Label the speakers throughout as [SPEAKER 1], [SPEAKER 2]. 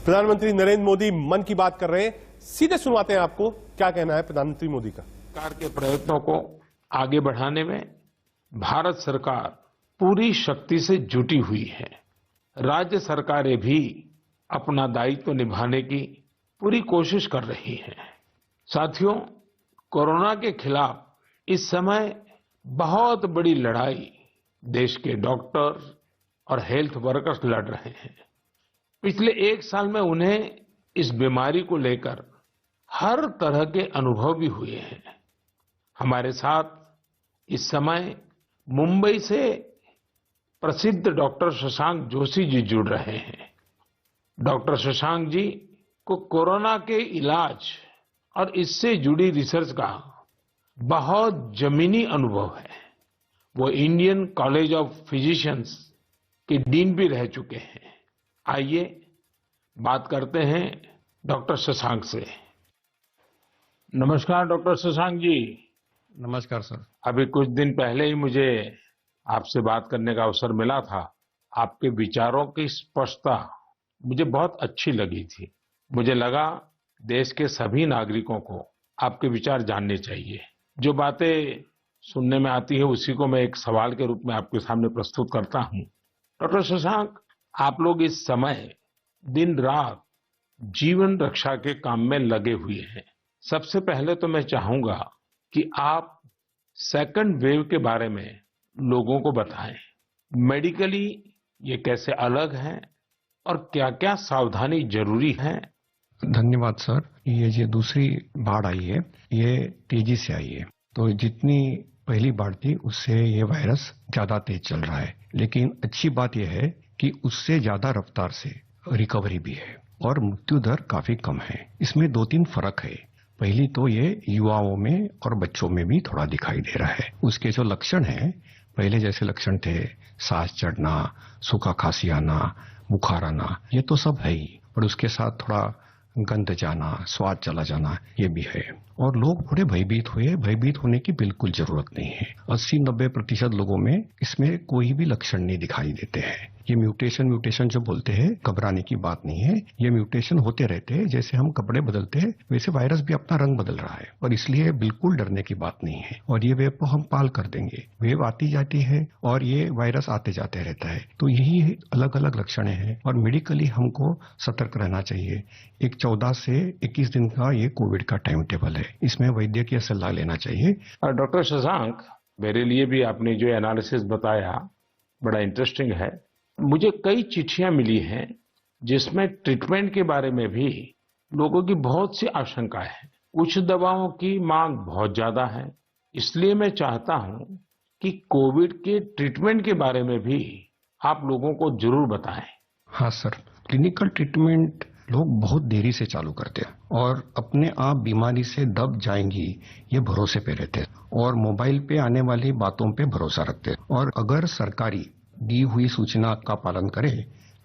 [SPEAKER 1] प्रधानमंत्री नरेंद्र मोदी मन की बात कर रहे हैं, सीधे सुनवाते हैं आपको क्या कहना है प्रधानमंत्री मोदी का।
[SPEAKER 2] सरकार के प्रयत्नों को आगे बढ़ाने में भारत सरकार पूरी शक्ति से जुटी हुई है। राज्य सरकारें भी अपना दायित्व निभाने की पूरी कोशिश कर रही हैं। साथियों, कोरोना के खिलाफ इस समय बहुत बड़ी लड़ाई देश के डॉक्टर और हेल्थ वर्कर्स लड़ रहे हैं। पिछले एक साल में उन्हें इस बीमारी को लेकर हर तरह के अनुभव भी हुए हैं। हमारे साथ इस समय मुंबई से प्रसिद्ध डॉक्टर शशांक जोशी जी जुड़ रहे हैं। डॉक्टर शशांक जी को कोरोना के इलाज और इससे जुड़ी रिसर्च का बहुत जमीनी अनुभव है। वो इंडियन कॉलेज ऑफ फिजिशियंस के डीन भी रह चुके हैं। आइए बात करते हैं डॉक्टर शशांक से। नमस्कार डॉक्टर शशांक जी।
[SPEAKER 3] नमस्कार सर।
[SPEAKER 2] अभी कुछ दिन पहले ही मुझे आपसे बात करने का अवसर मिला था। आपके विचारों की स्पष्टता मुझे बहुत अच्छी लगी थी। मुझे लगा देश के सभी नागरिकों को आपके विचार जानने चाहिए। जो बातें सुनने में आती है उसी को मैं एक सवाल के रूप में आपके सामने प्रस्तुत करता हूं। डॉक्टर शशांक, आप लोग इस समय दिन रात जीवन रक्षा के काम में लगे हुए हैं। सबसे पहले तो मैं चाहूंगा कि आप सेकंड वेव के बारे में लोगों को बताएं। मेडिकली ये कैसे अलग है और क्या-क्या सावधानी जरूरी है।
[SPEAKER 3] धन्यवाद सर। ये जो दूसरी बाढ़ आई है ये तेजी से आई है, तो जितनी पहली बाढ़ थी उससे ये वायरस ज्यादा तेज चल रहा है। लेकिन अच्छी बात यह है कि उससे ज्यादा रफ्तार से रिकवरी भी है और मृत्यु दर काफी कम है। इसमें 2-3 फर्क है। पहली तो ये युवाओं में और बच्चों में भी थोड़ा दिखाई दे रहा है। उसके जो लक्षण है, पहले जैसे लक्षण थे, सांस चढ़ना, सूखा खांसी आना, बुखार आना, ये तो सब है ही, पर उसके साथ थोड़ा गंध जाना, स्वाद चला जाना, ये भी है। और लोग थोड़े भयभीत हुए। भयभीत होने की बिल्कुल जरूरत नहीं है। 80-90% लोगों में इसमें कोई भी लक्षण नहीं दिखाई देते हैं। ये म्यूटेशन जो बोलते हैं, घबराने की बात नहीं है। ये म्यूटेशन होते रहते हैं। जैसे हम कपड़े बदलते हैं वैसे वायरस भी अपना रंग बदल रहा है, और इसलिए बिल्कुल डरने की बात नहीं है। और ये वेव को हम पाल कर देंगे। वेव आती जाती है और ये वायरस आते जाते रहता है। तो यही अलग अलग लक्षण हैं और मेडिकली हमको सतर्क रहना चाहिए। एक 14 से 21 दिन का ये कोविड का टाइम टेबल है, इसमें वैद्यकीय सलाह लेना चाहिए।
[SPEAKER 2] डॉक्टर शशांक, मेरे लिए भी आपने जो एनालिसिस बताया बड़ा इंटरेस्टिंग है। मुझे कई चिट्ठियां मिली हैं जिसमें ट्रीटमेंट के बारे में भी लोगों की बहुत सी आशंका है। कुछ दवाओं की मांग बहुत ज्यादा है, इसलिए मैं चाहता हूं कि कोविड के ट्रीटमेंट के बारे में भी आप लोगों को जरूर बताएं।
[SPEAKER 3] हाँ सर, क्लिनिकल ट्रीटमेंट लोग बहुत देरी से चालू करते हैं और अपने आप बीमारी से दब जाएंगी ये भरोसे पे रहते हैं और मोबाइल पे आने वाली बातों पे भरोसा रखते हैं। और अगर सरकारी दी हुई सूचना का पालन करे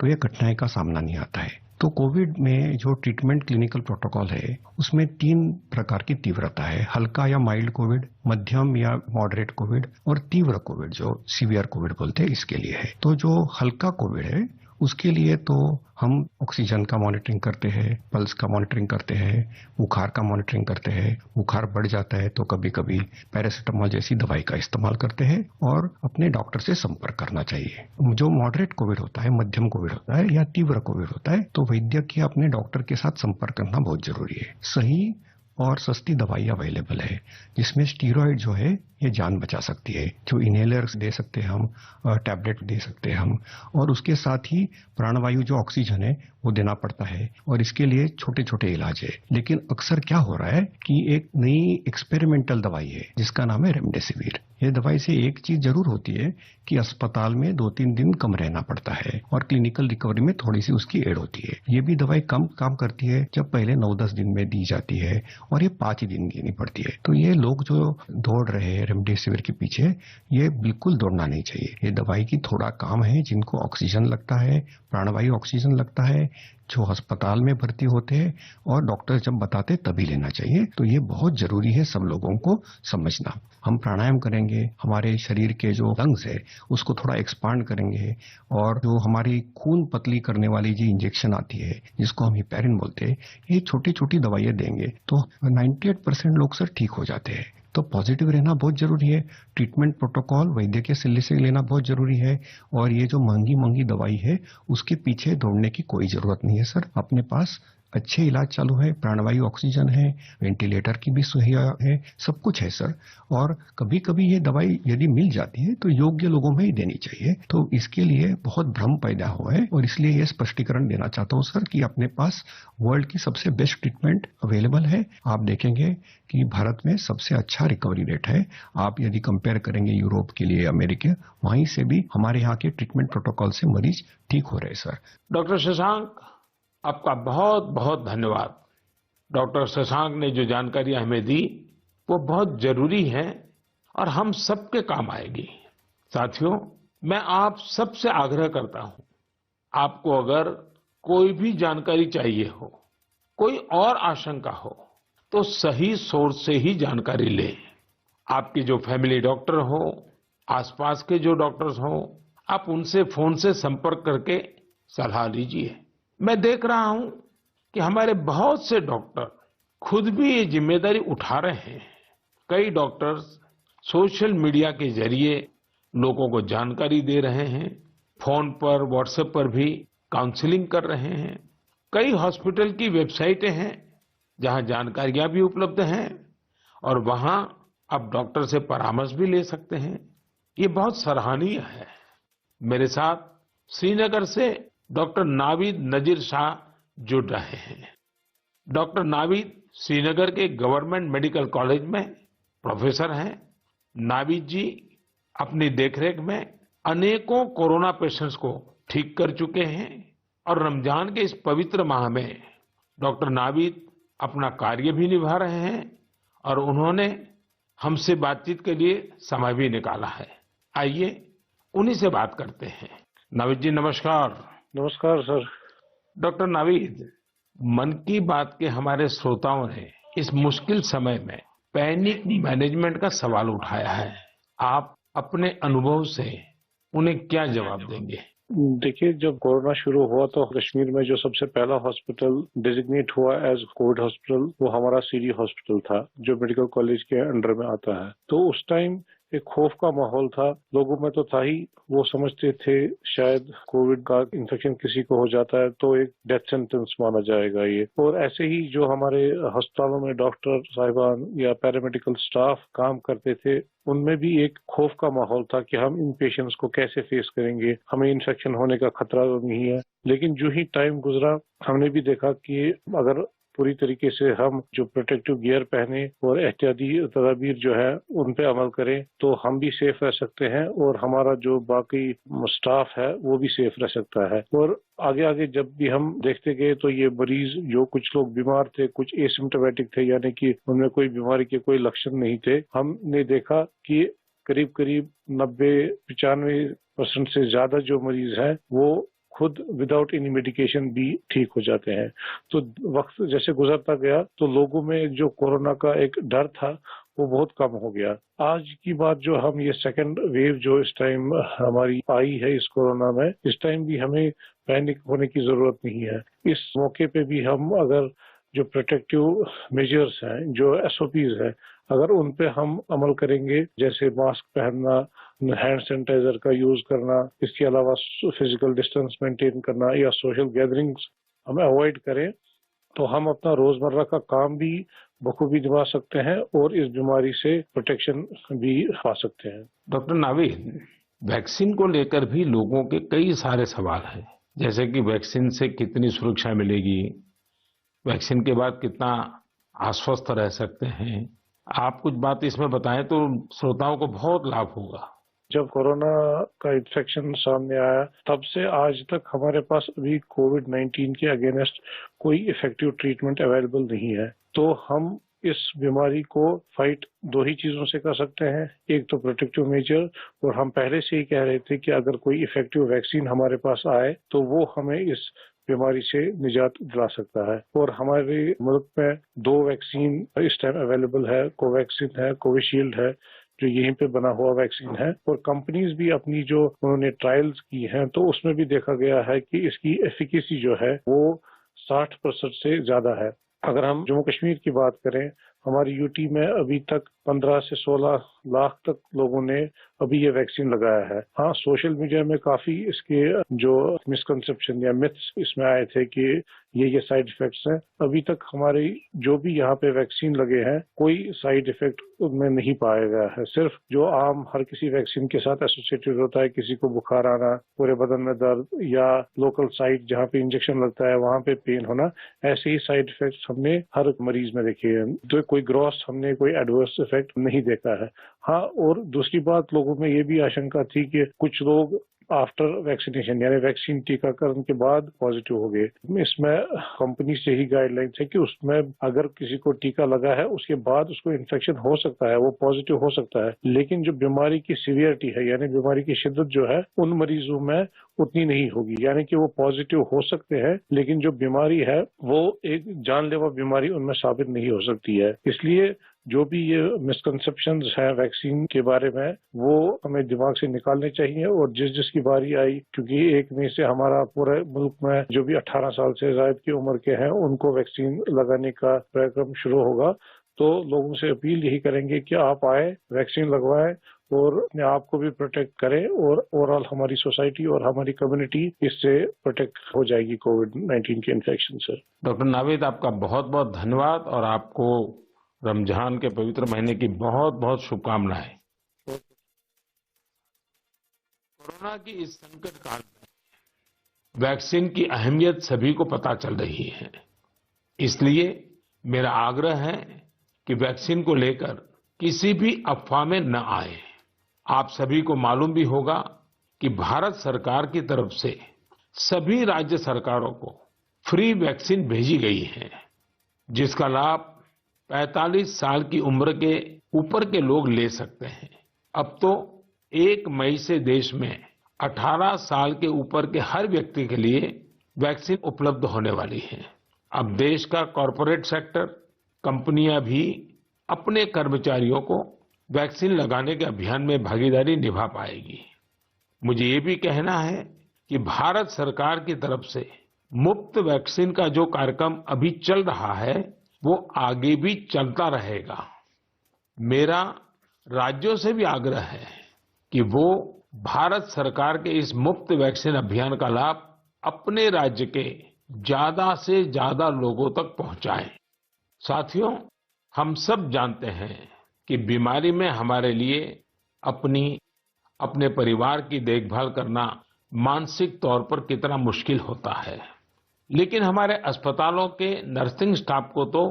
[SPEAKER 3] तो ये कठिनाई का सामना नहीं आता है। तो कोविड में जो ट्रीटमेंट क्लिनिकल प्रोटोकॉल है उसमें 3 प्रकार की तीव्रता है। हल्का या माइल्ड कोविड, मध्यम या मॉडरेट कोविड और तीव्र कोविड जो सीवियर कोविड बोलते हैं, इसके लिए है। तो जो हल्का कोविड है उसके लिए तो हम ऑक्सीजन का मॉनिटरिंग करते हैं, पल्स का मॉनिटरिंग करते हैं, बुखार का मॉनिटरिंग करते हैं। बुखार बढ़ जाता है तो कभी कभी पैरासीटामोल जैसी दवाई का इस्तेमाल करते हैं और अपने डॉक्टर से संपर्क करना चाहिए। जो मॉडरेट कोविड होता है, मध्यम कोविड होता है या तीव्र कोविड होता है तो वैद्य के अपने डॉक्टर के साथ संपर्क करना बहुत जरूरी है। सही और सस्ती दवाई अवेलेबल है जिसमें स्टीरॉइड जो है ये जान बचा सकती है। जो इनहेलर्स दे सकते हैं हम, टैबलेट दे सकते हैं हम, और उसके साथ ही प्राणवायु जो ऑक्सीजन है वो देना पड़ता है और इसके लिए छोटे छोटे इलाज है। लेकिन अक्सर क्या हो रहा है कि एक नई एक्सपेरिमेंटल दवाई है जिसका नाम है रेमडेसिविर। ये दवाई से एक चीज जरूर होती है कि अस्पताल में 2-3 दिन कम रहना पड़ता है और क्लिनिकल रिकवरी में थोड़ी सी उसकी एड होती है। ये भी दवाई कम काम करती है जब पहले 9-10 दिन में दी जाती है और ये 5 ही दिन देनी पड़ती है। तो ये लोग जो दौड़ रहे हैं रेमडेसिविर के पीछे, ये बिल्कुल दौड़ना नहीं चाहिए। ये दवाई की थोड़ा काम है। जिनको ऑक्सीजन लगता है, प्राणवायु ऑक्सीजन लगता है, जो अस्पताल में भर्ती होते हैं और डॉक्टर जब बताते तभी लेना चाहिए। तो ये बहुत जरूरी है सब लोगों को समझना। हम प्राणायाम करेंगे, हमारे शरीर के जो लंग्स है उसको थोड़ा एक्सपांड करेंगे, और जो हमारी खून पतली करने वाली जो इंजेक्शन आती है जिसको हम हिपैरिन बोलते हैं, ये छोटी छोटी दवाइयां देंगे तो 98% लोग सर ठीक हो जाते हैं। तो पॉजिटिव रहना बहुत जरूरी है। ट्रीटमेंट प्रोटोकॉल वैद्य के सलाह से लेना बहुत जरूरी है, और ये जो महंगी महंगी दवाई है उसके पीछे दौड़ने की कोई जरूरत नहीं है सर। अपने पास अच्छे इलाज चालू है, प्राणवायु ऑक्सीजन है, वेंटिलेटर की भी सुविधा है, सब कुछ है सर। और कभी कभी ये दवाई यदि मिल जाती है तो योग्य लोगों में ही देनी चाहिए। तो इसके लिए बहुत भ्रम पैदा हुआ है, और इसलिए ये स्पष्टीकरण देना चाहता हूँ सर कि अपने पास वर्ल्ड की सबसे बेस्ट ट्रीटमेंट अवेलेबल है। आप देखेंगे कि भारत में सबसे अच्छा रिकवरी रेट है। आप यदि कंपेयर करेंगे यूरोप के लिए, अमेरिका, वहीं से भी हमारे यहाँ के ट्रीटमेंट प्रोटोकॉल से मरीज ठीक हो रहे सर।
[SPEAKER 2] डॉक्टर शशांक, आपका बहुत बहुत धन्यवाद। डॉक्टर शशांक ने जो जानकारियां हमें दी वो बहुत जरूरी है और हम सबके काम आएगी। साथियों, मैं आप सबसे आग्रह करता हूं, आपको अगर कोई भी जानकारी चाहिए हो, कोई और आशंका हो, तो सही सोर्स से ही जानकारी लें। आपके जो फैमिली डॉक्टर हो, आसपास के जो डॉक्टर्स हो, आप उनसे फोन से संपर्क करके सलाह लीजिए। मैं देख रहा हूं कि हमारे बहुत से डॉक्टर खुद भी ये जिम्मेदारी उठा रहे हैं। कई डॉक्टर्स सोशल मीडिया के जरिए लोगों को जानकारी दे रहे हैं, फोन पर, व्हाट्सएप पर भी काउंसलिंग कर रहे हैं। कई हॉस्पिटल की वेबसाइटें हैं जहां जानकारियां भी उपलब्ध हैं, और वहां आप डॉक्टर से परामर्श भी ले सकते हैं। ये बहुत सराहनीय है। मेरे साथ श्रीनगर से डॉक्टर नावीद नजीर शाह जुड़ रहे हैं। डॉक्टर नावीद श्रीनगर के गवर्नमेंट मेडिकल कॉलेज में प्रोफेसर हैं। नावीद जी अपनी देखरेख में अनेकों कोरोना पेशेंट्स को ठीक कर चुके हैं, और रमजान के इस पवित्र माह में डॉक्टर नावीद अपना कार्य भी निभा रहे हैं, और उन्होंने हमसे बातचीत के लिए समय भी निकाला है। आइए उन्हीं से बात करते हैं। नावीद जी, नमस्कार।
[SPEAKER 4] नमस्कार सर।
[SPEAKER 2] डॉक्टर नावीद, मन की बात के हमारे श्रोताओं ने इस मुश्किल समय में पैनिक मैनेजमेंट का सवाल उठाया है। आप अपने अनुभव से उन्हें क्या जवाब देंगे?
[SPEAKER 4] देखिए, जब कोरोना शुरू हुआ तो कश्मीर में जो सबसे पहला हॉस्पिटल डिजिग्नेट हुआ एज कोविड हॉस्पिटल वो हमारा सीडी हॉस्पिटल था, जो मेडिकल कॉलेज के अंडर में आता है। तो उस टाइम एक खौफ का माहौल था, लोगों में तो था ही। वो समझते थे शायद कोविड का इन्फेक्शन किसी को हो जाता है तो एक डेथ सेंटेंस माना जाएगा ये। और ऐसे ही जो हमारे अस्पतालों में डॉक्टर साहिबान या पैरामेडिकल स्टाफ काम करते थे, उनमें भी एक खौफ का माहौल था कि हम इन पेशेंट्स को कैसे फेस करेंगे, हमें इन्फेक्शन होने का खतरा तो नहीं है। लेकिन जो ही टाइम गुजरा, हमने भी देखा कि अगर पूरी तरीके से हम जो प्रोटेक्टिव गियर पहने और एहतियाती तदाबीर जो है उन पे अमल करें तो हम भी सेफ रह सकते हैं, और हमारा जो बाकी स्टाफ है वो भी सेफ रह सकता है। और आगे आगे जब भी हम देखते गए तो ये मरीज, जो कुछ लोग बीमार थे, कुछ एसिम्प्टोमेटिक थे, यानी कि उनमें कोई बीमारी के कोई लक्षण नहीं थे, हमने देखा कि करीब करीब 90-95% से ज्यादा जो मरीज है वो खुद विदाउट एनी मेडिकेशन भी ठीक हो जाते हैं। तो वक्त जैसे गुजरता गया तो लोगों में जो कोरोना का एक डर था वो बहुत कम हो गया। आज की बात जो हम ये सेकंड वेव जो इस टाइम हमारी आई है इस कोरोना में, इस टाइम भी हमें पैनिक होने की जरूरत नहीं है। इस मौके पे भी हम अगर जो प्रोटेक्टिव मेजर्स हैं, जो एसओपीज है, अगर उन पे हम अमल करेंगे, जैसे मास्क पहनना, हैंड सैनिटाइजर का यूज करना, इसके अलावा फिजिकल डिस्टेंस मेंटेन करना या सोशल गैदरिंग्स हम अवॉइड करें, तो हम अपना रोजमर्रा का काम भी बखूबी निभा सकते हैं और इस बीमारी से प्रोटेक्शन भी पा सकते हैं।
[SPEAKER 2] डॉक्टर नावीद, वैक्सीन को लेकर भी लोगों के कई सारे सवाल हैं, जैसे कि वैक्सीन से कितनी सुरक्षा मिलेगी, वैक्सीन के बाद कितना आश्वस्त रह सकते हैं। आप कुछ बात इसमें बताएं तो श्रोताओं को बहुत लाभ होगा।
[SPEAKER 4] जब कोरोना का इन्फेक्शन सामने आया तब से आज तक हमारे पास अभी कोविड-19 के अगेंस्ट कोई इफेक्टिव ट्रीटमेंट अवेलेबल नहीं है। तो हम इस बीमारी को फाइट दो ही चीजों से कर सकते हैं। एक तो प्रोटेक्टिव मेजर, और हम पहले से ही कह रहे थे कि अगर कोई इफेक्टिव वैक्सीन हमारे पास आए तो वो हमें इस बीमारी से निजात दिला सकता है। और हमारे मुल्क में 2 वैक्सीन इस टाइम अवेलेबल है, कोवैक्सीन है, कोविशील्ड है, जो यहीं पे बना हुआ वैक्सीन है। और कंपनीज भी अपनी जो उन्होंने ट्रायल्स की हैं तो उसमें भी देखा गया है कि इसकी एफिकेसी जो है वो 60% से ज्यादा है। अगर हम जम्मू कश्मीर की बात करें, हमारी यूटी में अभी तक 15 से 16 लाख तक लोगों ने अभी ये वैक्सीन लगाया है। हाँ, सोशल मीडिया में काफी इसके जो मिसकंसेप्शन या मिथ्स इसमें आए थे कि ये साइड इफेक्ट्स हैं। अभी तक हमारे जो भी यहाँ पे वैक्सीन लगे हैं कोई साइड इफेक्ट उनमें नहीं पाया गया है। सिर्फ जो आम हर किसी वैक्सीन के साथ एसोसिएटेड होता है, किसी को बुखार आना, पूरे बदन में दर्द, या लोकल साइट जहाँ पे इंजेक्शन लगता है वहाँ पे पेन होना, ऐसे ही साइड इफेक्ट्स हमने हर मरीज में देखे हैं। तो कोई ग्रॉस हमने कोई एडवर्स इफेक्ट नहीं देखा है। हाँ, और दूसरी बात, लोगों में ये भी आशंका थी कि कुछ लोग आफ्टर वैक्सीनेशन यानी वैक्सीन टीकाकरण के बाद पॉजिटिव हो गए। इसमें कंपनी से ही गाइडलाइन है कि उसमें अगर किसी को टीका लगा है उसके बाद उसको इन्फेक्शन हो सकता है, वो पॉजिटिव हो सकता है, लेकिन जो बीमारी की सीवियरिटी है यानी बीमारी की शिद्दत जो है उन मरीजों में उतनी नहीं होगी। यानी कि वो पॉजिटिव हो सकते हैं लेकिन जो बीमारी है वो एक जानलेवा बीमारी उनमें साबित नहीं हो सकती है। इसलिए जो भी ये मिसकंसेप्शंस हैं वैक्सीन के बारे में वो हमें दिमाग से निकालने चाहिए। और जिसकी बारी आई, क्योंकि 1 मई से हमारा पूरे मुल्क में जो भी 18 साल से ज्यादा की उम्र के हैं उनको वैक्सीन लगाने का कार्यक्रम शुरू होगा, तो लोगों से अपील यही करेंगे कि आप आए, वैक्सीन लगवाएं और अपने आप को भी प्रोटेक्ट करें, और ओवरऑल हमारी सोसाइटी और हमारी कम्युनिटी इससे प्रोटेक्ट हो जाएगी कोविड-19 के इन्फेक्शन से।
[SPEAKER 2] डॉक्टर नावीद, आपका बहुत बहुत धन्यवाद और आपको रमजान के पवित्र महीने की बहुत बहुत शुभकामनाएं। कोरोना की इस संकट काल में वैक्सीन की अहमियत सभी को पता चल रही है। इसलिए मेरा आग्रह है कि वैक्सीन को लेकर किसी भी अफवाह में न आए। आप सभी को मालूम भी होगा कि भारत सरकार की तरफ से सभी राज्य सरकारों को फ्री वैक्सीन भेजी गई है, जिसका लाभ 45 साल की उम्र के ऊपर के लोग ले सकते हैं। अब तो 1 मई से देश में 18 साल के ऊपर के हर व्यक्ति के लिए वैक्सीन उपलब्ध होने वाली है। अब देश का कॉरपोरेट सेक्टर, कंपनियां भी अपने कर्मचारियों को वैक्सीन लगाने के अभियान में भागीदारी निभा पाएगी। मुझे ये भी कहना है कि भारत सरकार की तरफ से मुफ्त वैक्सीन का जो कार्यक्रम अभी चल रहा है वो आगे भी चलता रहेगा। मेरा राज्यों से भी आग्रह है कि वो भारत सरकार के इस मुफ्त वैक्सीन अभियान का लाभ अपने राज्य के ज्यादा से ज्यादा लोगों तक पहुंचाएं। साथियों, हम सब जानते हैं कि बीमारी में हमारे लिए अपने परिवार की देखभाल करना मानसिक तौर पर कितना मुश्किल होता है, लेकिन हमारे अस्पतालों के नर्सिंग स्टाफ को तो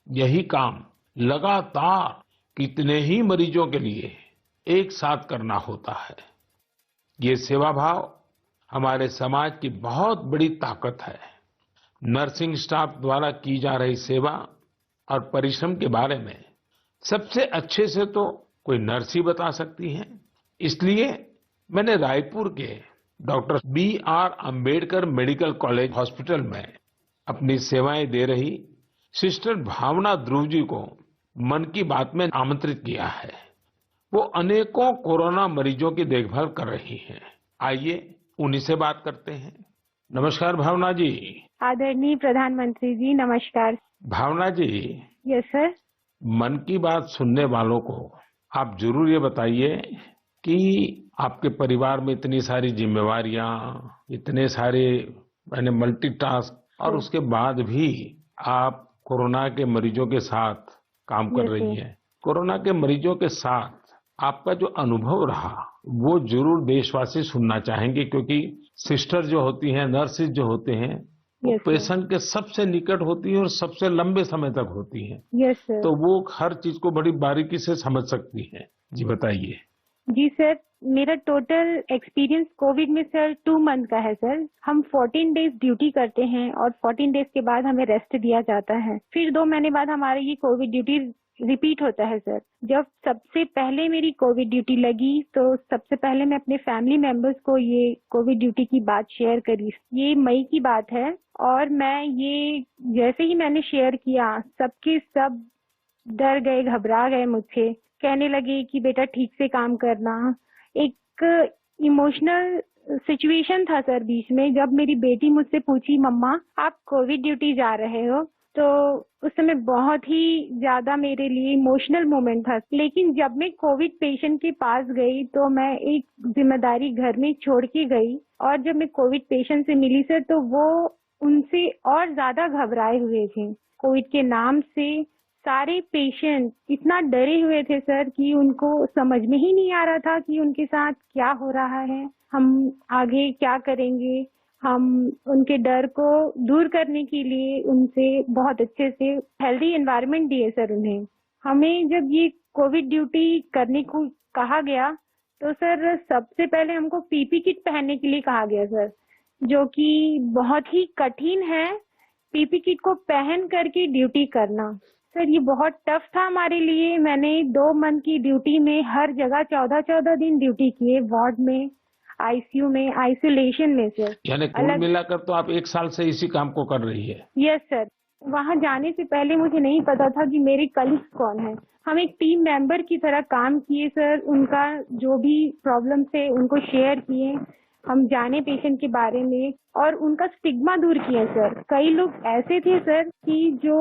[SPEAKER 2] यही काम लगातार कितने ही मरीजों के लिए एक साथ करना होता है। ये सेवा भाव हमारे समाज की बहुत बड़ी ताकत है। नर्सिंग स्टाफ द्वारा की जा रही सेवा और परिश्रम के बारे में सबसे अच्छे से तो कोई नर्स ही बता सकती है। इसलिए मैंने रायपुर के doctor B.R. Ambedkar medical college hospital में अपनी सेवाएं दे रही सिस्टर भावना ध्रुव जी को मन की बात में आमंत्रित किया है। वो अनेकों कोरोना मरीजों की देखभाल कर रही हैं। आइए उन्हीं से बात करते हैं। नमस्कार भावना जी।
[SPEAKER 5] आदरणीय प्रधानमंत्री जी, नमस्कार।
[SPEAKER 2] भावना जी,
[SPEAKER 5] यस सर।
[SPEAKER 2] मन की बात सुनने वालों को आप जरूर ये बताइए कि आपके परिवार में इतनी सारी जिम्मेवारियां, इतने सारे मल्टीटास्क, और उसके बाद भी आप कोरोना के मरीजों के साथ काम कर रही हैं। कोरोना के मरीजों के साथ आपका जो अनुभव रहा वो जरूर देशवासी सुनना चाहेंगे, क्योंकि सिस्टर जो होती हैं, नर्सेज जो होते हैं, वो पेशेंट के सबसे निकट होती है और सबसे लंबे समय तक होती हैं।
[SPEAKER 5] Yes sir.
[SPEAKER 2] तो वो हर चीज को बड़ी बारीकी से समझ सकती हैं। जी बताइए।
[SPEAKER 5] जी सर, मेरा टोटल एक्सपीरियंस कोविड में सर 2 मंथ का है सर। हम 14 डेज ड्यूटी करते हैं और 14 डेज के बाद हमें रेस्ट दिया जाता है। फिर 2 महीने बाद हमारी ये कोविड ड्यूटी रिपीट होता है सर। जब सबसे पहले मेरी कोविड ड्यूटी लगी तो सबसे पहले मैं अपने फैमिली मेंबर्स को ये कोविड ड्यूटी की बात शेयर करी। ये मई की बात है और मैं ये जैसे ही मैंने शेयर किया सबके सब डर गए, घबरा गए मुझसे, कहने लगे कि बेटा ठीक से काम करना। एक इमोशनल सिचुएशन था सर बीच में, जब मेरी बेटी मुझसे पूछी मम्मा आप कोविड ड्यूटी जा रहे हो, तो उस समय बहुत ही ज्यादा मेरे लिए इमोशनल मोमेंट था। लेकिन जब मैं कोविड पेशेंट के पास गई तो मैं एक जिम्मेदारी घर में छोड़ के गई और जब मैं कोविड पेशेंट से मिली सर तो वो उनसे और ज्यादा घबराए हुए थे। कोविड के नाम से सारे पेशेंट इतना डरे हुए थे सर कि उनको समझ में ही नहीं आ रहा था कि उनके साथ क्या हो रहा है, हम आगे क्या करेंगे। हम उनके डर को दूर करने के लिए उनसे बहुत अच्छे से हेल्दी एनवायरनमेंट दिए सर उन्हें। हमें जब ये कोविड ड्यूटी करने को कहा गया तो सर सबसे पहले हमको पीपी किट पहनने के लिए कहा गया सर, जो कि बहुत ही कठिन है पीपी किट को पहन करके ड्यूटी करना। सर ये बहुत टफ था हमारे लिए। मैंने 2 मंथ की ड्यूटी में हर जगह 14-14 दिन ड्यूटी किए, वार्ड में, आईसीयू में, आइसोलेशन में सर।
[SPEAKER 2] यानी कुल मिलाकर तो आप 1 साल से इसी काम को कर रही है।
[SPEAKER 5] Yes sir. वहाँ जाने से पहले मुझे नहीं पता था कि मेरे कलीग्स कौन है। हम एक टीम मेंबर की तरह काम किए सर, उनका जो भी प्रॉब्लम थे उनको शेयर किए, हम जाने पेशेंट के बारे में और उनका स्टिग्मा दूर किया सर। कई लोग ऐसे थे सर कि जो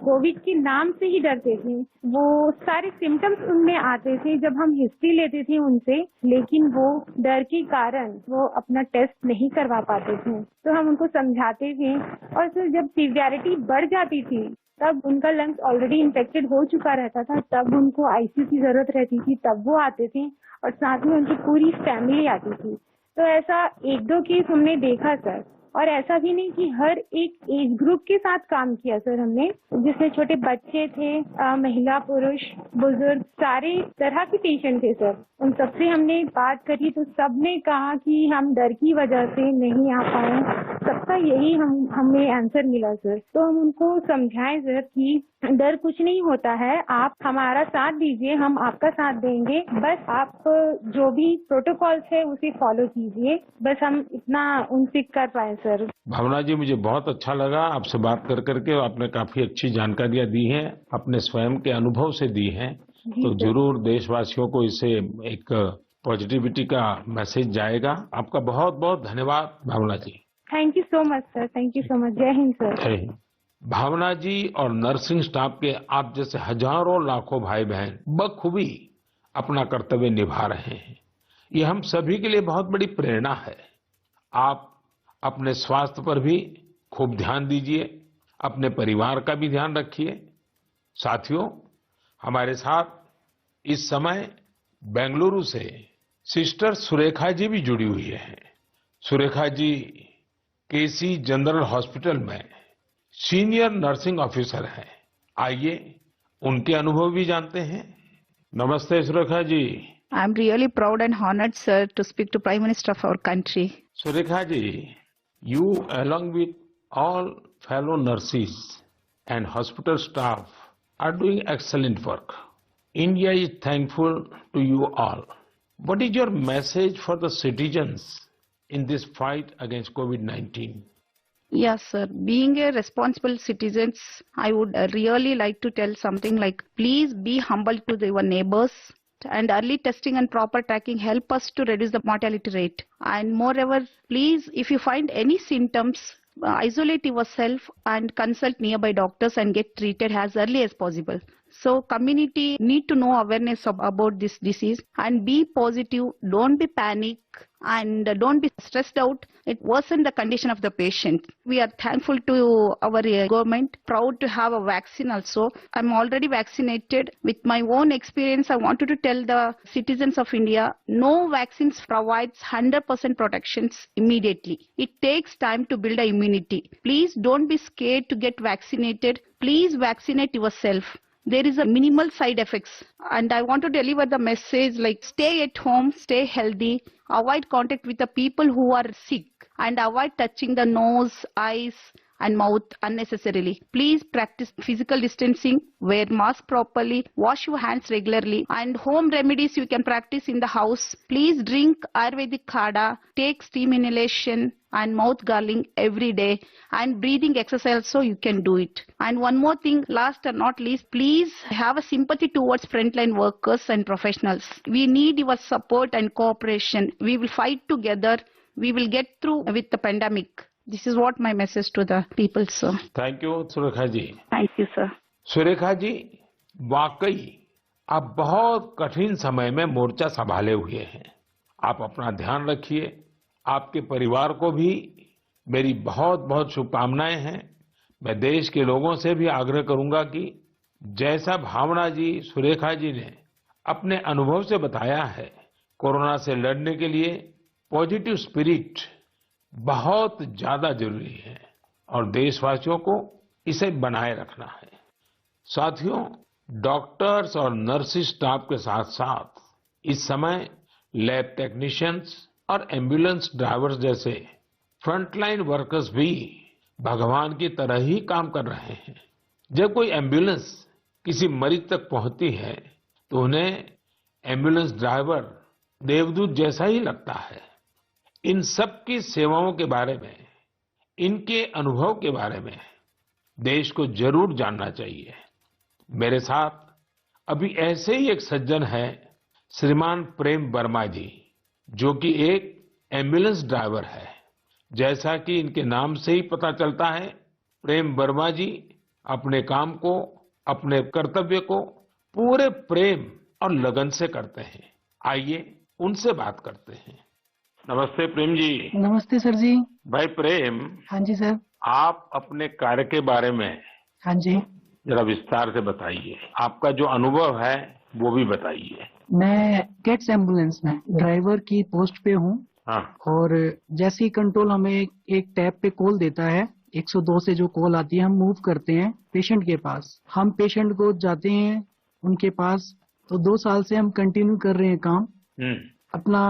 [SPEAKER 5] कोविड के नाम से ही डरते थे, वो सारे सिम्टम्स उनमें आते थे जब हम हिस्ट्री लेते थे उनसे, लेकिन वो डर के कारण वो अपना टेस्ट नहीं करवा पाते थे। तो हम उनको समझाते थे और सर जब सीवियरिटी बढ़ जाती थी तब उनका लंग्स ऑलरेडी इन्फेक्टेड हो चुका रहता था, तब उनको आईसीयू की जरूरत रहती थी, तब वो आते थे और साथ में उनकी पूरी फैमिली आती थी। तो ऐसा 1-2 केस हमने देखा सर, और ऐसा भी नहीं कि हर एक एज ग्रुप के साथ काम किया सर हमने, जिसमें छोटे बच्चे थे, महिला, पुरुष, बुजुर्ग, सारे तरह के पेशेंट थे सर। उन सबसे हमने बात करी तो सबने कहा कि हम डर की वजह से नहीं आ पाए। सबका यही हमें आंसर मिला सर। तो हम उनको समझाएं सर कि डर कुछ नहीं होता है, आप हमारा साथ दीजिए, हम आपका साथ देंगे, बस आप जो भी प्रोटोकॉल्स है उसे फॉलो कीजिए, बस हम इतना उनसे कर पाए सर।
[SPEAKER 2] भावना जी, मुझे बहुत अच्छा लगा आपसे बात कर करके। आपने काफी अच्छी जानकारियां दी हैं, अपने स्वयं के अनुभव से दी हैं, तो जरूर देशवासियों को इससे एक पॉजिटिविटी का मैसेज जाएगा। आपका बहुत बहुत धन्यवाद Bhavna ji.
[SPEAKER 5] Thank you so much sir, thank you so much. जय हिंद सर।
[SPEAKER 2] जय हिंद। भावना जी और नर्सिंग स्टाफ के आप जैसे हजारों लाखों भाई बहन बखूबी अपना कर्तव्य निभा रहे हैं, ये हम सभी के लिए बहुत बड़ी प्रेरणा है। आप अपने स्वास्थ्य पर भी खूब ध्यान दीजिए, अपने परिवार का भी ध्यान रखिए। साथियों, हमारे साथ इस समय बेंगलुरु से सिस्टर सुरेखा जी भी जुड़ी हुई है। सुरेखा जी केसी जनरल हॉस्पिटल में सीनियर नर्सिंग ऑफिसर हैं। आइए उनके अनुभव भी जानते हैं। नमस्ते Surekha ji.
[SPEAKER 6] I am really proud and honored, sir, to speak to Prime Minister of our country.
[SPEAKER 2] Surekha ji, you along with all fellow nurses and hospital staff are doing excellent work. India is thankful to you all. What is your message for the citizens in this fight against COVID-19?
[SPEAKER 6] Yes, sir. Being a responsible citizens, I would really like to tell something like, please be humble to your neighbors, and early testing and proper tracking help us to reduce the mortality rate. And moreover, please, if you find any symptoms, isolate yourself and consult nearby doctors and get treated as early as possible. So community need to know awareness about this disease and be positive, don't be panic and don't be stressed out. It worsen the condition of the patient. We are thankful to our government, proud to have a vaccine also. I'm already vaccinated. With my own experience, I wanted to tell the citizens of India, no vaccines provides 100% protections immediately. It takes time to build a immunity. Please don't be scared to get vaccinated. Please vaccinate yourself. there is a minimal side effects. And I want to deliver the message like stay at home, stay healthy, avoid contact with the people who are sick, and avoid touching the nose, eyes and mouth unnecessarily. Please practice physical distancing, wear mask properly, wash your hands regularly, and home remedies you can practice in the house. Please drink Ayurvedic kadha, take steam inhalation and mouth gargling every day, and breathing exercise so you can do it. And one more thing, last and not least, please have a sympathy towards frontline workers and professionals. We need your support and cooperation. We will fight together. We will get through with the pandemic. This is what my message to the people, sir.
[SPEAKER 2] Thank you Surekha ji.
[SPEAKER 6] Thank you, sir.
[SPEAKER 2] Surekha ji, वाकई आप बहुत कठिन समय में मोर्चा संभाले हुए हैं। आप अपना ध्यान रखिए। आपके परिवार को भी मेरी बहुत बहुत शुभकामनाएं हैं। मैं देश के लोगों से भी आग्रह करूंगा कि जैसा भावना जी, सुरेखा जी ने अपने अनुभव से बताया है, कोरोना से लड़ने के लिए पॉजिटिव स्पिरिट बहुत ज्यादा जरूरी है और देशवासियों को इसे बनाए रखना है। साथियों, डॉक्टर्स और नर्सिंग स्टाफ के साथ साथ इस समय लैब टेक्नीशियंस और एम्बुलेंस ड्राइवर्स जैसे फ्रंटलाइन वर्कर्स भी भगवान की तरह ही काम कर रहे हैं। जब कोई एम्बुलेंस किसी मरीज तक पहुंचती है तो उन्हें एम्बुलेंस ड्राइवर देवदूत जैसा ही लगता है। इन सब की सेवाओं के बारे में, इनके अनुभव के बारे में देश को जरूर जानना चाहिए। मेरे साथ अभी ऐसे ही एक सज्जन है, श्रीमान प्रेम वर्मा जी, जो कि एक एम्बुलेंस ड्राइवर है। जैसा कि इनके नाम से ही पता चलता है, प्रेम वर्मा जी अपने काम को, अपने कर्तव्य को पूरे प्रेम और लगन से करते हैं। आइए उनसे बात करते हैं। नमस्ते प्रेम जी।
[SPEAKER 7] नमस्ते सर जी।
[SPEAKER 2] भाई प्रेम,
[SPEAKER 7] हाँ जी सर।
[SPEAKER 2] आप अपने कार्य के बारे में
[SPEAKER 7] हाँ जी
[SPEAKER 2] जरा विस्तार से बताइए। आपका जो अनुभव है वो भी बताइए।
[SPEAKER 7] मैं गेट्स एम्बुलेंस में ड्राइवर की पोस्ट पे हूँ।
[SPEAKER 2] हाँ।
[SPEAKER 7] और जैसे ही कंट्रोल हमें एक टैब पे कॉल देता है, 102 से जो कॉल आती है, हम मूव करते हैं पेशेंट के पास। हम पेशेंट को जाते हैं उनके पास। तो 2 साल से हम कंटिन्यू कर रहे हैं काम। अपना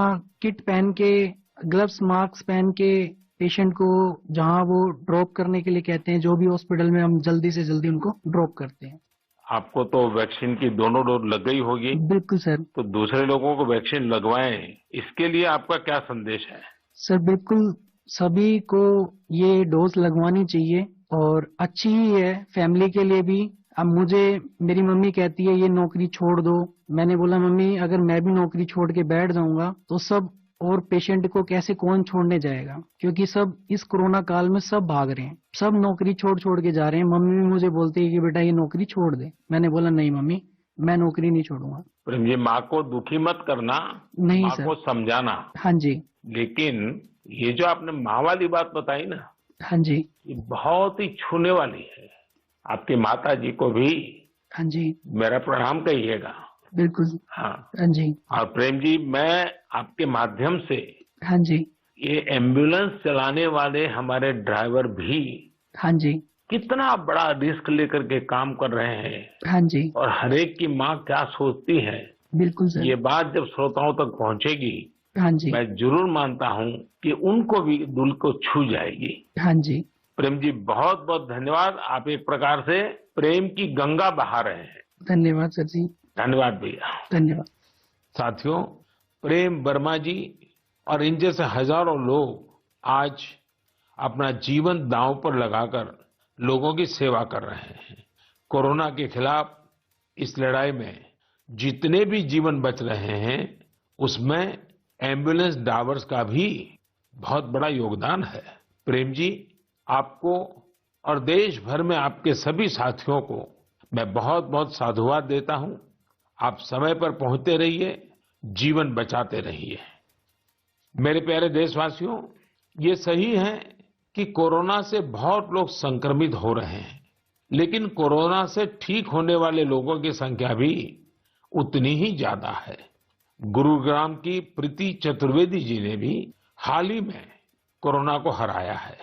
[SPEAKER 7] किट पहन के, ग्लव्स मास्क पहन के पेशेंट को जहां वो ड्रॉप करने के लिए कहते हैं, जो भी हॉस्पिटल में, हम जल्दी से जल्दी उनको ड्रॉप करते हैं।
[SPEAKER 2] आपको तो वैक्सीन की दोनों डोज लग गई होगी।
[SPEAKER 7] बिल्कुल सर।
[SPEAKER 2] तो दूसरे लोगों को वैक्सीन लगवाएं, इसके लिए आपका क्या संदेश है?
[SPEAKER 7] सर बिल्कुल सभी को ये डोज लगवानी चाहिए और अच्छी ही है फैमिली के लिए भी। अब मुझे मेरी मम्मी कहती है ये नौकरी छोड़ दो। मैंने बोला मम्मी अगर मैं भी नौकरी छोड़ के बैठ जाऊंगा तो सब और पेशेंट को कैसे कौन छोड़ने जाएगा, क्योंकि सब इस कोरोना काल में सब भाग रहे हैं, सब नौकरी छोड़ के जा रहे हैं। मम्मी भी मुझे बोलती है कि बेटा ये नौकरी छोड़ दे। मैंने बोला नहीं मम्मी, मैं नौकरी नहीं छोड़ूंगा।
[SPEAKER 2] प्रेम जी, माँ को दुखी मत करना,
[SPEAKER 7] नहीं
[SPEAKER 2] माँ
[SPEAKER 7] सर।
[SPEAKER 2] को समझाना।
[SPEAKER 7] हाँ जी।
[SPEAKER 2] लेकिन ये जो आपने माँ वाली बात बताई ना,
[SPEAKER 7] हाँ जी।
[SPEAKER 2] ये बहुत ही छूने वाली है। आपकी माता जी को भी
[SPEAKER 7] हाँ जी
[SPEAKER 2] मेरा प्रणाम कहिएगा।
[SPEAKER 7] बिल्कुल।
[SPEAKER 2] हाँ।
[SPEAKER 7] हाँ जी।
[SPEAKER 2] और प्रेम जी, मैं आपके माध्यम से
[SPEAKER 7] हाँ जी।
[SPEAKER 2] ये एम्बुलेंस चलाने वाले हमारे ड्राइवर भी
[SPEAKER 7] हाँ जी।
[SPEAKER 2] कितना बड़ा रिस्क लेकर के काम कर रहे हैं,
[SPEAKER 7] हाँ जी।
[SPEAKER 2] और हर एक की माँ क्या सोचती है,
[SPEAKER 7] बिल्कुल सर।
[SPEAKER 2] ये बात जब श्रोताओं तक पहुंचेगी,
[SPEAKER 7] हाँ जी।
[SPEAKER 2] मैं जरूर मानता हूं कि उनको भी दिल को छू जाएगी।
[SPEAKER 7] हाँ जी।
[SPEAKER 2] प्रेम जी, बहुत बहुत धन्यवाद। आप एक प्रकार से प्रेम की गंगा बहा रहे हैं।
[SPEAKER 7] धन्यवाद सर जी।
[SPEAKER 2] धन्यवाद भैया।
[SPEAKER 7] धन्यवाद।
[SPEAKER 2] साथियों, प्रेम वर्मा जी और इन जैसे हजारों लोग आज अपना जीवन दांव पर लगाकर लोगों की सेवा कर रहे हैं। कोरोना के खिलाफ इस लड़ाई में जितने भी जीवन बच रहे हैं, उसमें एम्बुलेंस ड्राइवर्स का भी बहुत बड़ा योगदान है। प्रेम जी, आपको और देश भर में आपके सभी साथियों को मैं बहुत बहुत साधुवाद देता हूं। आप समय पर पहुंचते रहिए, जीवन बचाते रहिए। मेरे प्यारे देशवासियों, ये सही है कि कोरोना से बहुत लोग संक्रमित हो रहे हैं, लेकिन कोरोना से ठीक होने वाले लोगों की संख्या भी उतनी ही ज्यादा है। गुरुग्राम की प्रीति चतुर्वेदी जी ने भी हाल ही में कोरोना को हराया है।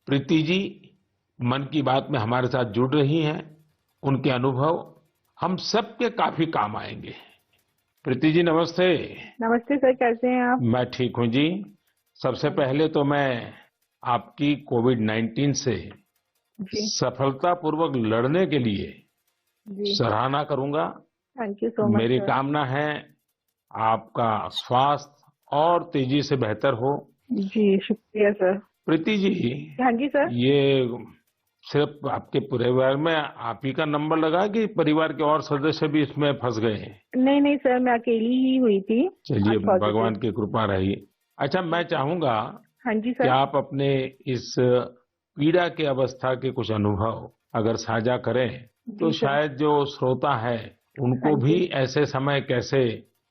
[SPEAKER 2] प्रीति जी मन की बात में हमारे साथ जुड़ रही हैं। उनके अनुभव हम सबके काफी काम आएंगे। प्रीति जी नमस्ते।
[SPEAKER 5] नमस्ते सर, कैसे हैं आप?
[SPEAKER 2] मैं ठीक हूं जी। सबसे पहले तो मैं आपकी कोविड-19 से
[SPEAKER 5] जी
[SPEAKER 2] सफलतापूर्वक लड़ने के लिए
[SPEAKER 5] जी,
[SPEAKER 2] सराहना करूंगा।
[SPEAKER 5] थैंक यू सो मच
[SPEAKER 2] मेरी
[SPEAKER 5] सर।
[SPEAKER 2] कामना है आपका स्वास्थ्य और तेजी से बेहतर हो।
[SPEAKER 5] जी शुक्रिया सर।
[SPEAKER 2] प्रीति जी,
[SPEAKER 5] हाँ जी सर।
[SPEAKER 2] ये सिर्फ आपके परिवार में आप ही का नंबर लगा कि परिवार के और सदस्य भी इसमें फंस गए हैं?
[SPEAKER 5] नहीं नहीं सर, मैं अकेली ही हुई थी।
[SPEAKER 2] चलिए,
[SPEAKER 5] आज पॉजिटिव।
[SPEAKER 2] भगवान की कृपा रही। अच्छा, मैं चाहूंगा
[SPEAKER 5] हाँ जी
[SPEAKER 2] कि
[SPEAKER 5] सर।
[SPEAKER 2] आप अपने इस पीड़ा के अवस्था के कुछ अनुभव अगर साझा करें तो
[SPEAKER 5] जी सर।
[SPEAKER 2] शायद जो श्रोता है उनको
[SPEAKER 5] हाँ
[SPEAKER 2] भी
[SPEAKER 5] जी।
[SPEAKER 2] ऐसे समय कैसे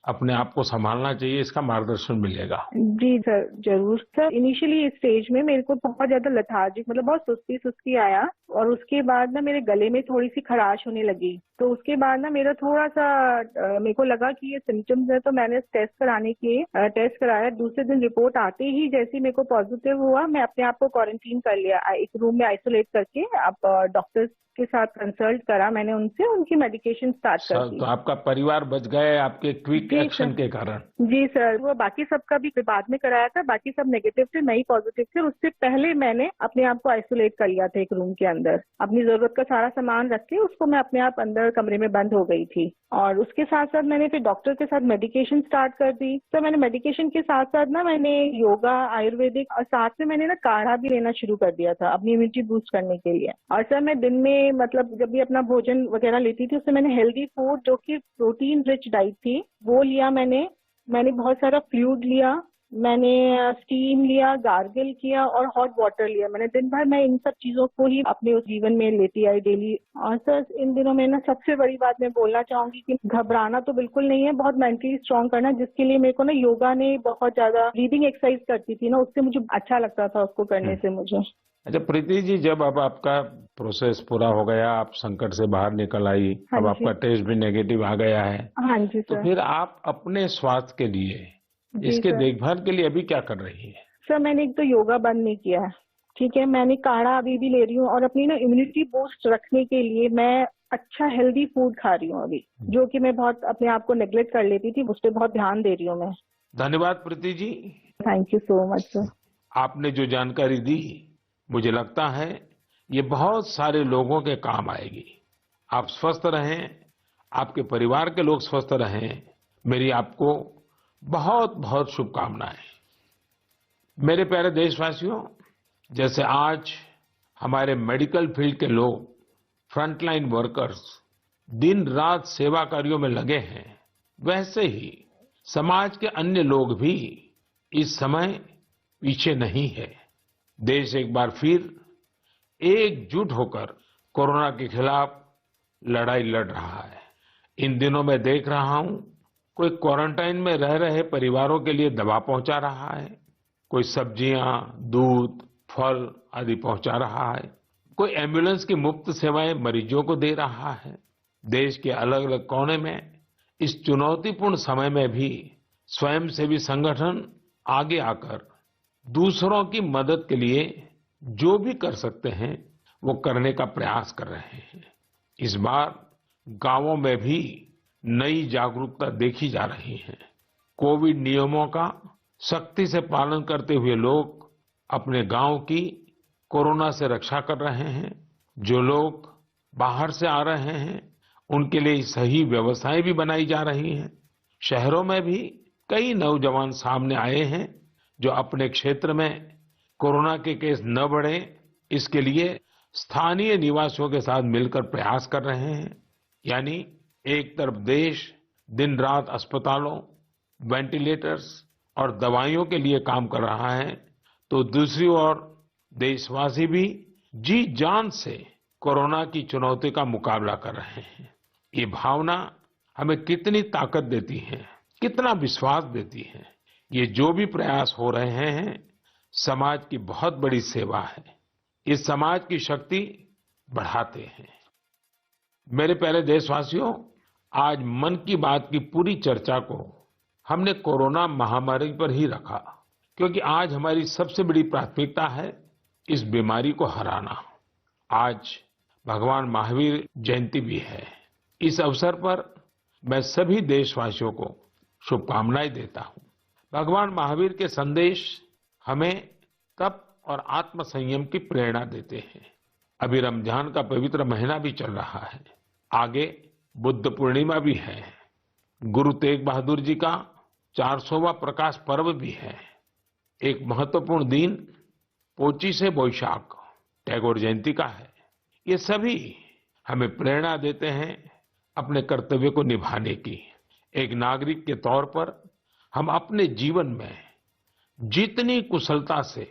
[SPEAKER 2] अपने आप को संभालना चाहिए इसका मार्गदर्शन मिलेगा।
[SPEAKER 5] जी सर, जरूर सर। इनिशियली इस स्टेज में मेरे को बहुत ज्यादा लेथार्जिक, मतलब बहुत सुस्ती सुस्ती आया, और उसके बाद ना मेरे गले में थोड़ी सी खराश होने लगी। तो उसके बाद ना मेरा थोड़ा सा मेरे को लगा कि ये सिम्टम्स है, तो मैंने टेस्ट कराया। दूसरे दिन रिपोर्ट आते ही जैसे मेरे को पॉजिटिव हुआ, मैं अपने आप को क्वारंटीन कर लिया, एक रूम में आइसोलेट करके। अब डॉक्टर्स के साथ कंसल्ट करा मैंने उनसे, उनकी मेडिकेशन स्टार्ट कर दी।
[SPEAKER 2] तो आपका परिवार बच गए आपके क्विक
[SPEAKER 5] जी
[SPEAKER 2] एक्शन
[SPEAKER 5] सर।
[SPEAKER 2] के कारण।
[SPEAKER 5] जी सर, वो बाकी सबका भी बाद में कराया था, बाकी सब नेगेटिव थे, मैं ही पॉजिटिव थे। उससे पहले मैंने अपने आप को आइसोलेट कर लिया था एक रूम के अंदर। अपनी जरूरत का सारा सामान रख के उसको मैं अपने आप अंदर कमरे में बंद हो गई थी। और उसके साथ साथ मैंने फिर डॉक्टर के साथ मेडिकेशन स्टार्ट कर दी। तो मैंने मेडिकेशन के साथ साथ ना मैंने योगा, आयुर्वेदिक, और साथ में मैंने ना काढ़ा भी लेना शुरू कर दिया था अपनी इम्यूनिटी बूस्ट करने के लिए। और सर मैं दिन में, मतलब जब भी अपना भोजन वगैरह लेती थी, उससे मैंने हेल्दी फूड जो कि प्रोटीन रिच डाइट थी वो लिया। मैंने बहुत सारा फ्लूइड लिया, मैंने स्टीम लिया, गार्गल किया और हॉट वाटर लिया। मैंने दिन भर मैं इन सब चीजों को ही अपने उस जीवन में लेती आई डेली। और सर इन दिनों में ना सबसे बड़ी बात मैं बोलना चाहूंगी कि घबराना तो बिल्कुल नहीं है, बहुत मेंटली स्ट्रांग करना, जिसके लिए मेरे को ना योगा ने बहुत ज्यादा, ब्रीदिंग एक्सरसाइज करती थी ना, उससे मुझे अच्छा लगता था उसको करने से मुझे।
[SPEAKER 2] अच्छा प्रीति जी, जब अब आपका प्रोसेस पूरा हो गया, आप संकट से बाहर निकल आई,
[SPEAKER 5] हाँ
[SPEAKER 2] अब
[SPEAKER 5] जी।
[SPEAKER 2] आपका टेस्ट भी नेगेटिव आ गया है,
[SPEAKER 5] हाँ जी
[SPEAKER 2] तो
[SPEAKER 5] सर।
[SPEAKER 2] फिर आप अपने स्वास्थ्य के लिए,
[SPEAKER 5] जी
[SPEAKER 2] इसके
[SPEAKER 5] सर।
[SPEAKER 2] देखभाल के लिए अभी क्या कर रही है?
[SPEAKER 5] सर मैंने एक तो योगा बंद नहीं किया है, ठीक है। मैंने काढ़ा अभी भी ले रही हूँ, और अपनी ना इम्यूनिटी बूस्ट रखने के लिए मैं अच्छा हेल्दी फूड खा रही हूँ अभी, जो कि मैं बहुत अपने आप को नेग्लेक्ट कर लेती थी, उस पर बहुत ध्यान दे रही हूँ मैं।
[SPEAKER 2] धन्यवाद Preeti ji.
[SPEAKER 5] Thank you so much sir.
[SPEAKER 2] आपने जो जानकारी दी, मुझे लगता है ये बहुत सारे लोगों के काम आएगी। आप स्वस्थ रहें, आपके परिवार के लोग स्वस्थ रहें, मेरी आपको बहुत बहुत शुभकामनाएं। मेरे प्यारे देशवासियों, जैसे आज हमारे मेडिकल फील्ड के लोग, फ्रंटलाइन वर्कर्स दिन रात सेवा कार्यों में लगे हैं, वैसे ही समाज के अन्य लोग भी इस समय पीछे नहीं है। देश एक बार फिर एकजुट होकर कोरोना के खिलाफ लड़ाई लड़ रहा है। इन दिनों मैं देख रहा हूं, कोई क्वारंटाइन में रह रहे परिवारों के लिए दवा पहुंचा रहा है, कोई सब्जियां, दूध, फल आदि पहुंचा रहा है, कोई एम्बुलेंस की मुफ्त सेवाएं मरीजों को दे रहा है। देश के अलग अलग कोने में इस चुनौतीपूर्ण समय में भी स्वयंसेवी संगठन आगे आकर दूसरों की मदद के लिए जो भी कर सकते हैं वो करने का प्रयास कर रहे हैं। इस बार गांवों में भी नई जागरूकता देखी जा रही है। कोविड नियमों का सख्ती से पालन करते हुए लोग अपने गांव की कोरोना से रक्षा कर रहे हैं। जो लोग बाहर से आ रहे हैं उनके लिए सही व्यवस्थाएं भी बनाई जा रही हैं। शहरों में भी कई नौजवान सामने आए हैं जो अपने क्षेत्र में कोरोना के केस न बढ़े, इसके लिए स्थानीय निवासियों के साथ मिलकर प्रयास कर रहे हैं। यानी एक तरफ देश दिन रात अस्पतालों, वेंटिलेटर्स और दवाइयों के लिए काम कर रहा है, तो दूसरी ओर देशवासी भी जी जान से कोरोना की चुनौती का मुकाबला कर रहे हैं। ये भावना हमें कितनी ताकत देती है, कितना विश्वास देती है। ये जो भी प्रयास हो रहे हैं समाज की बहुत बड़ी सेवा है, ये समाज की शक्ति बढ़ाते हैं। मेरे प्यारे देशवासियों, आज मन की बात की पूरी चर्चा को हमने कोरोना महामारी पर ही रखा, क्योंकि आज हमारी सबसे बड़ी प्राथमिकता है इस बीमारी को हराना। आज भगवान महावीर जयंती भी है। इस अवसर पर मैं सभी देशवासियों को शुभकामनाएं देता हूं। भगवान महावीर के संदेश हमें तप और आत्म संयम की प्रेरणा देते हैं। अभी रमजान का पवित्र महीना भी चल रहा है, आगे बुद्ध पूर्णिमा भी है, गुरु तेग बहादुर जी का 400वां प्रकाश पर्व भी है। एक महत्वपूर्ण दिन पोचिशे बोईशाख टैगोर जयंती का है। ये सभी हमें प्रेरणा देते हैं अपने कर्तव्य को निभाने की। एक नागरिक के तौर पर हम अपने जीवन में जितनी कुशलता से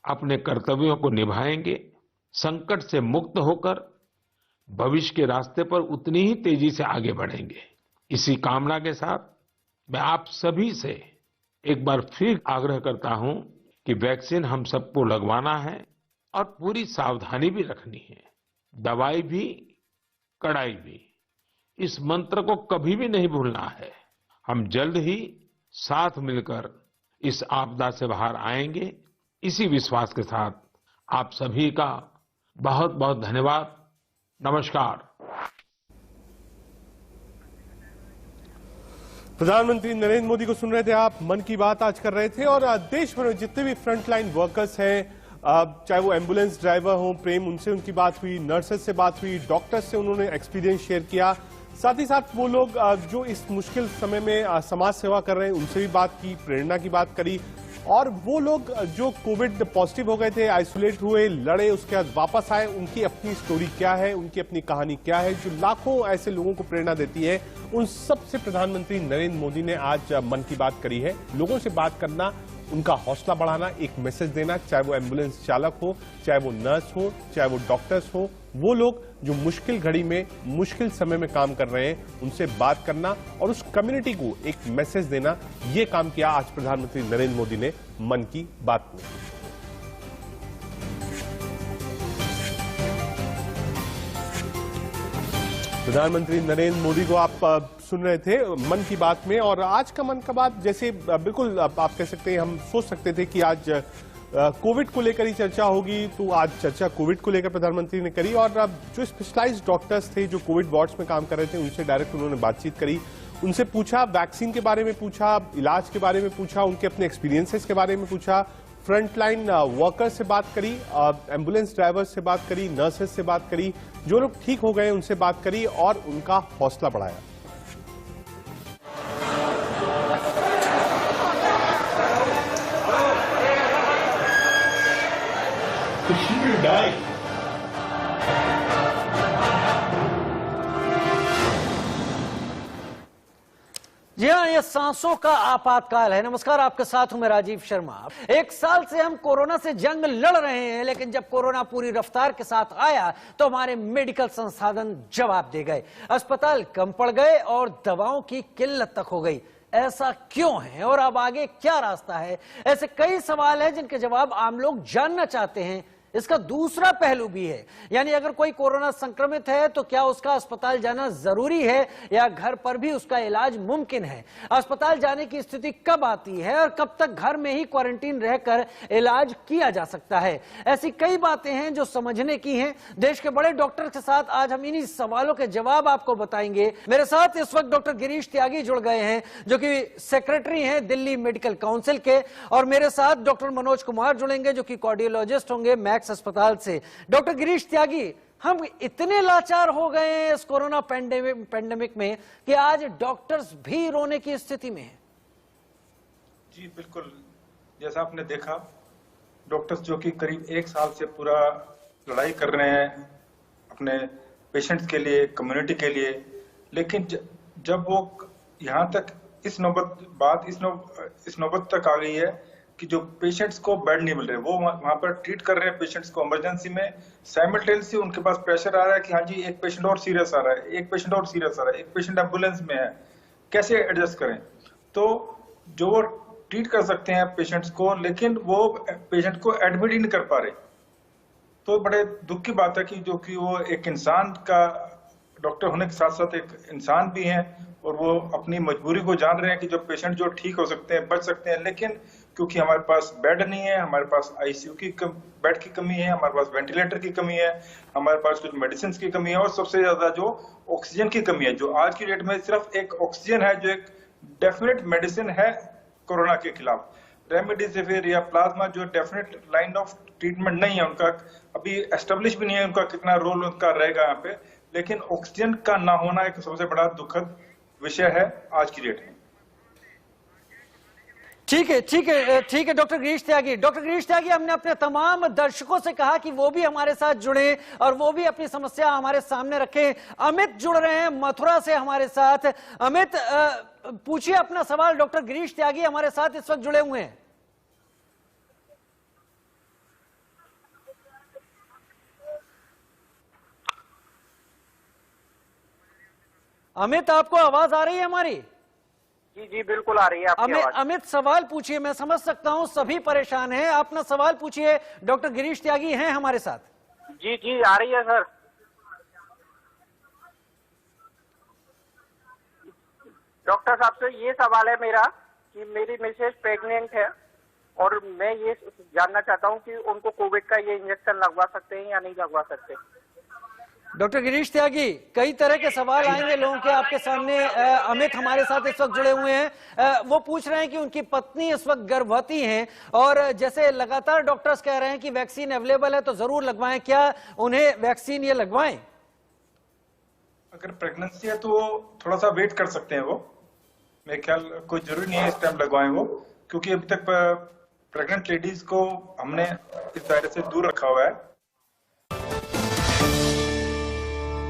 [SPEAKER 2] अपने कर्तव्यों को निभाएंगे, संकट से मुक्त होकर भविष्य के रास्ते पर उतनी ही तेजी से आगे बढ़ेंगे। इसी कामना के साथ मैं आप सभी से एक बार फिर आग्रह करता हूं कि वैक्सीन हम सबको लगवाना है और पूरी सावधानी भी रखनी है। दवाई भी, कड़ाई भी, इस मंत्र को कभी भी नहीं भूलना है। हम जल्द ही साथ मिलकर इस आपदा से बाहर आएंगे। इसी विश्वास के साथ आप सभी का बहुत बहुत धन्यवाद। नमस्कार।
[SPEAKER 1] प्रधानमंत्री नरेंद्र मोदी को सुन रहे थे आप। मन की बात आज कर रहे थे और देश भर में जितने भी फ्रंटलाइन वर्कर्स हैं, चाहे वो एम्बुलेंस ड्राइवर हों, प्रेम, उनसे उनकी बात हुई, नर्सेस से बात हुई, डॉक्टर्स से उन्होंने एक्सपीरियंस शेयर किया। साथ ही साथ वो लोग जो इस मुश्किल समय में समाज सेवा कर रहे हैं, उनसे भी बात की, प्रेरणा की बात करी। और वो लोग जो कोविड पॉजिटिव हो गए थे, आइसोलेट हुए, लड़े, उसके बाद वापस आए, उनकी अपनी स्टोरी क्या है, उनकी अपनी कहानी क्या है, जो लाखों ऐसे लोगों को प्रेरणा देती है, उन सबसे प्रधानमंत्री नरेंद्र मोदी ने आज मन की बात करी है। लोगों से बात करना, उनका हौसला बढ़ाना, एक मैसेज देना, चाहे वो एम्बुलेंस चालक हो, चाहे वो नर्स हो, चाहे वो डॉक्टर्स हो, वो लोग जो मुश्किल घड़ी में, मुश्किल समय में काम कर रहे हैं, उनसे बात करना और उस कम्युनिटी को एक मैसेज देना, ये काम किया आज प्रधानमंत्री नरेंद्र मोदी ने मन की बात में। प्रधानमंत्री नरेंद्र मोदी को आप सुन रहे थे मन की बात में। और आज का मन की बात, जैसे बिल्कुल आप कह सकते हैं, हम सोच सकते थे कि आज कोविड को लेकर ही चर्चा होगी, तो आज चर्चा कोविड को लेकर प्रधानमंत्री ने करी। और जो स्पेशलाइज्ड डॉक्टर्स थे, जो कोविड वार्ड्स में काम कर रहे थे, उनसे डायरेक्ट उन्होंने बातचीत करी, उनसे पूछा, वैक्सीन के बारे में पूछा, इलाज के बारे में पूछा, उनके अपने एक्सपीरियंसेस के बारे में पूछा, फ्रंटलाइन वर्कर्स से बात करी, एम्बुलेंस ड्राइवर्स से बात करी, नर्सेस से बात करी, जो लोग ठीक हो गए उनसे बात करी और उनका हौसला बढ़ाया।
[SPEAKER 8] जी हाँ, ये सांसों का आपातकाल है। नमस्कार, आपके साथ हूं मैं राजीव शर्मा। एक साल से हम कोरोना से जंग लड़ रहे हैं, लेकिन जब कोरोना पूरी रफ्तार के साथ आया तो हमारे मेडिकल संसाधन जवाब दे गए। अस्पताल कम पड़ गए और दवाओं की किल्लत तक हो गई। ऐसा क्यों है और अब आगे क्या रास्ता है? ऐसे कई सवाल हैं जिनके जवाब आम लोग जानना चाहते हैं। इसका दूसरा पहलू भी है, यानी अगर कोई कोरोना संक्रमित है तो क्या उसका अस्पताल जाना जरूरी है या घर पर भी उसका इलाज मुमकिन है? अस्पताल जाने की स्थिति कब आती है और कब तक घर में ही क्वारंटीन रहकर इलाज किया जा सकता है? ऐसी कई बातें हैं जो समझने की हैं। देश के बड़े डॉक्टर के साथ आज हम इन्हीं सवालों के जवाब आपको बताएंगे। मेरे साथ इस वक्त डॉक्टर गिरीश त्यागी जुड़ गए हैं, जो कि सेक्रेटरी हैं दिल्ली मेडिकल काउंसिल के, और मेरे साथ डॉक्टर मनोज कुमार जुड़ेंगे, जो कि कार्डियोलॉजिस्ट होंगे मैक्स अस्पताल से। डॉक्टर गिरीश त्यागी, हम इतने लाचार हो गए हैं इस कोरोना पेंडेमिक में कि आज डॉक्टर्स भी रोने की स्थिति में हैं।
[SPEAKER 9] जी बिल्कुल, जैसा आपने देखा, डॉक्टर्स जो कि करीब 1 साल से पूरा लड़ाई कर रहे हैं अपने पेशेंट्स के लिए, कम्युनिटी के लिए, लेकिन जब वो यहाँ तक इस नौबत तक आ गई है कि जो पेशेंट्स को बेड नहीं मिल रहे, वो वहां पर ट्रीट कर रहे हैं पेशेंट्स को इमरजेंसी में, साइमल्टेनियसली उनके पास प्रेशर आ रहा है कि हाँ जी एक पेशेंट और सीरियस आ रहा है, एक पेशेंट और सीरियस आ रहा है, एक पेशेंट एम्बुलेंस में है, कैसे एडजस्ट करें? तो जो वो ट्रीट कर सकते हैं पेशेंट्स को, लेकिन वो पेशेंट को एडमिट ही नहीं कर पा रहे। तो बड़े दुख की बात है कि जो कि वो एक इंसान का, डॉक्टर होने के साथ साथ एक इंसान भी हैं, और वो अपनी मजबूरी को जान रहे हैं कि जो पेशेंट जो ठीक हो सकते हैं, बच सकते हैं, लेकिन क्योंकि हमारे पास बेड नहीं है, हमारे पास आईसीयू की बेड की कमी है, हमारे पास वेंटिलेटर की कमी है, हमारे पास कुछ मेडिसिन की कमी है और सबसे ज्यादा जो ऑक्सीजन की कमी है। जो आज की डेट में सिर्फ एक ऑक्सीजन है जो एक डेफिनेट मेडिसिन है कोरोना के खिलाफ। रेमडेसिविर या प्लाज्मा जो डेफिनेट लाइन ऑफ ट्रीटमेंट नहीं है, उनका अभी एस्टेब्लिश भी नहीं है उनका कितना रोल उनका रहेगा यहाँ पे, लेकिन ऑक्सीजन का ना होना एक सबसे बड़ा दुखद विषय है आज की डेट में।
[SPEAKER 8] ठीक है डॉक्टर गिरीश त्यागी। डॉक्टर गिरीश त्यागी, हमने अपने तमाम दर्शकों से कहा कि वो भी हमारे साथ जुड़े और वो भी अपनी समस्या हमारे सामने रखें। अमित जुड़ रहे हैं मथुरा से हमारे साथ। अमित, पूछिए अपना सवाल। डॉक्टर गिरीश त्यागी हमारे साथ इस वक्त जुड़े हुए हैं। अमित, आपको आवाज आ रही है हमारी?
[SPEAKER 10] जी जी बिल्कुल आ रही है आपकी आवाज।
[SPEAKER 8] अमित, सवाल पूछिए। मैं समझ सकता हूं सभी परेशान हैं, अपना सवाल पूछिए। डॉक्टर गिरीश त्यागी हैं हमारे साथ।
[SPEAKER 10] जी जी आ रही है सर। डॉक्टर साहब से ये सवाल है मेरा कि मेरी मिसेज प्रेग्नेंट है और मैं ये जानना चाहता हूं कि उनको कोविड का ये इंजेक्शन लगवा सकते हैं या नहीं लगवा सकते।
[SPEAKER 8] डॉक्टर गिरीश त्यागी, कई तरह के सवाल आएंगे लोगों के आपके सामने। अमित हमारे साथ इस वक्त जुड़े हुए हैं। वो पूछ रहे हैं कि उनकी पत्नी इस वक्त गर्भवती हैं और जैसे लगातार डॉक्टर्स कह रहे हैं कि वैक्सीन अवेलेबल है तो जरूर लगवाएं, क्या उन्हें वैक्सीन ये लगवाएं?
[SPEAKER 9] अगर प्रेगनेंसी है तो थोड़ा सा वेट कर सकते हैं वो। मेरे ख्याल कोई जरूरी नहीं है इस टाइम लगवाएं वो, क्योंकि अभी तक प्रेग्नेंट लेडीज को हमने इस दायरे से दूर रखा हुआ है।